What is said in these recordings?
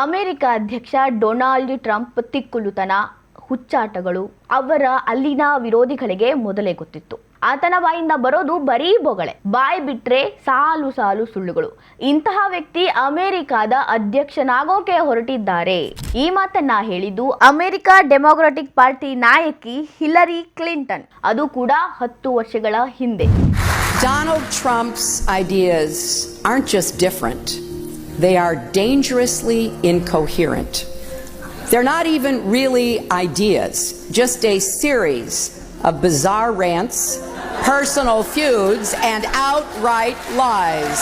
America ಅಧ್ಯಕ್ಷ Donald Trump ತಿಕ್ಕುಲುತನ, ಹುಚ್ಚಾಟಗಳು ಅವರ ಅಲ್ಲಿನ ವಿರೋಧಿಗಳಿಗೆ ಮೊದಲೇ ಗೊತ್ತಿತ್ತು. ಆತನ ಬಾಯಿಂದ ಬರೋದು ಬರೀ ಬೊಗಳೆ, ಬಾಯಿ ಬಿಟ್ರೆ ಸಾಲು ಸಾಲು ಸುಳ್ಳುಗಳು. ಇಂತಹ ವ್ಯಕ್ತಿ ಅಮೆರಿಕದ ಅಧ್ಯಕ್ಷನಾಗೋಕೆ ಹೊರಟಿದ್ದಾರೆ. ಈ ಮಾತನ್ನ ಹೇಳಿದ್ದು ಅಮೆರಿಕ ಡೆಮೊಕ್ರಾಟಿಕ್ ಪಾರ್ಟಿ ನಾಯಕಿ ಹಿಲರಿ ಕ್ಲಿಂಟನ್, ಅದು ಕೂಡ 10 ವರ್ಷಗಳ ಹಿಂದೆ. Donald Trump's ideas aren't just different. They are dangerously incoherent. They're not even really ideas, just a series of bizarre rants, personal feuds, and outright lies.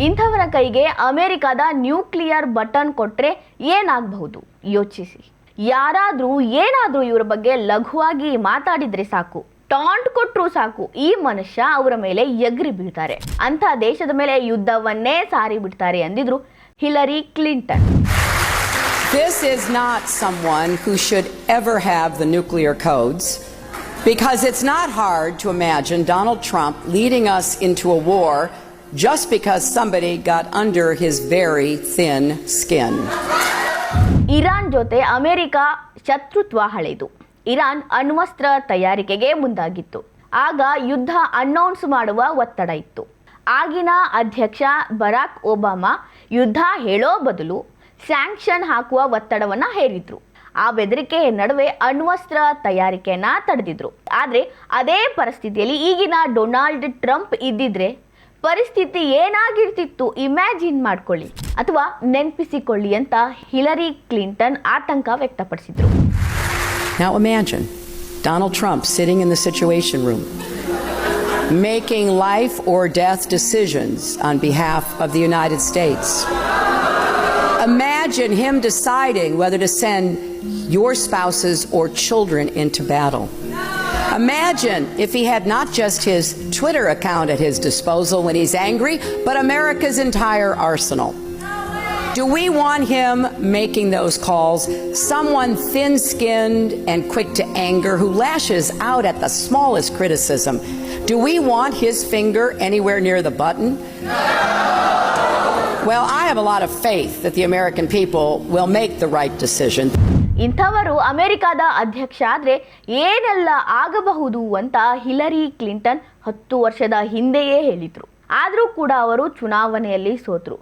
ಇಂಥವರ ಕೈಗೆ ಅಮೆರಿಕದ nuclear button ಕೊಟ್ರೆ ಏನಾಗಬಹುದು ಯೋಚಿಸಿ. ಯಾರಾದ್ರೂ ಏನಾದ್ರೂ ಇವರ ಬಗ್ಗೆ ಲಘುವಾಗಿ ಮಾತಾಡಿದ್ರೆ ಸಾಕು, ಟಾಂಟ್ ಕೊಟ್ರು ಸಾಕು, ಈ ಮನುಷ್ಯ ಅವರ ಮೇಲೆ ಎಗರಿ ಬೀಳ್ತಾರೆ. ಅಂತ ದೇಶದ ಮೇಲೆ ಯುದ್ಧವನ್ನೇ ಸಾರಿ ಬಿಡ್ತಾರೆ ಅಂದಿದ್ರು Hillary Clinton. This is not someone who should ever have the nuclear codes, because it's not hard to imagine Donald Trump leading us into a war just because somebody got under his very thin skin. Iran ಜೊತೆ America ಶತ್ರುತ್ವ ಹಳೆದು. Iran ಅಣ್ವಸ್ತ್ರ ತಯಾರಿಕೆಗೆ ಮುಂದಾಗಿತ್ತು. ಆಗ ಯುದ್ಧ announce ಮಾಡುವ ಒತ್ತಡ ಇತ್ತು. ಆಗಿನ ಅಧ್ಯಕ್ಷ ಬರಾಕ್ ಒಬಾಮಾ ಯುದ್ಧ ಹೇಳೋ ಬದಲು ಸ್ಯಾಂಕ್ಷನ್ ಹಾಕುವ ಒತ್ತಡವನ್ನ ಹೇರಿದ್ರು. ಆ ಬೆದರಿಕೆ ನಡುವೆ ಅಣ್ವಸ್ತ್ರ ತಯಾರಿಕೆಯನ್ನ ತಡೆದಿದ್ರು. ಆದ್ರೆ ಅದೇ ಪರಿಸ್ಥಿತಿಯಲ್ಲಿ ಈಗಿನ ಡೊನಾಲ್ಡ್ ಟ್ರಂಪ್ ಇದ್ದಿದ್ರೆ ಪರಿಸ್ಥಿತಿ ಏನಾಗಿರ್ತಿತ್ತು ಇಮ್ಯಾಜಿನ್ ಮಾಡ್ಕೊಳ್ಳಿ ಅಥವಾ ನೆನಪಿಸಿಕೊಳ್ಳಿ ಅಂತ ಹಿಲರಿ ಕ್ಲಿಂಟನ್ ಆತಂಕ ವ್ಯಕ್ತಪಡಿಸಿದ್ರು. Now imagine Donald Trump sitting in the Situation Room, making life or death decisions on behalf of the United States. Imagine him deciding whether to send your spouses or children into battle. Imagine if he had not just his Twitter account at his disposal when he's angry, but America's entire arsenal. Do we want him making those calls? Someone thin-skinned and quick to anger who lashes out at the smallest criticism. Do we want his finger anywhere near the button? Well, I have a lot of faith that the American people will make the right decision. ಇಂಥವರು ಅಮೆರಿಕದ ಅಧ್ಯಕ್ಷ ಆದ್ರೆ ಏನೆಲ್ಲ ಆಗಬಹುದು ಅಂತ Hillary Clinton 10 ವರ್ಷದ ಹಿಂದೆಯೇ ಹೇಳಿದ್ರು. ಆದರೂ ಕೂಡ ಅವರು ಚುನಾವಣೆಯಲ್ಲಿ ಸೋತರು.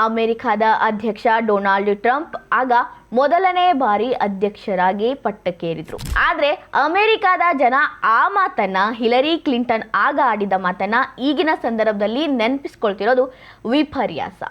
ಅಮೆರಿಕದ ಅಧ್ಯಕ್ಷ ಡೊನಾಲ್ಡ್ ಟ್ರಂಪ್ ಆಗ ಮೊದಲನೇ ಬಾರಿ ಅಧ್ಯಕ್ಷರಾಗಿ ಪಟ್ಟಕ್ಕೇರಿದ್ರು. ಆದ್ರೆ ಅಮೆರಿಕದ ಜನ ಆ ಮಾತನ್ನ, ಹಿಲರಿ ಕ್ಲಿಂಟನ್ ಆಗ ಆಡಿದ ಮಾತನ್ನ ಈಗಿನ ಸಂದರ್ಭದಲ್ಲಿ ನೆನಪಿಸ್ಕೊಳ್ತಿರೋದು ವಿಪರ್ಯಾಸ.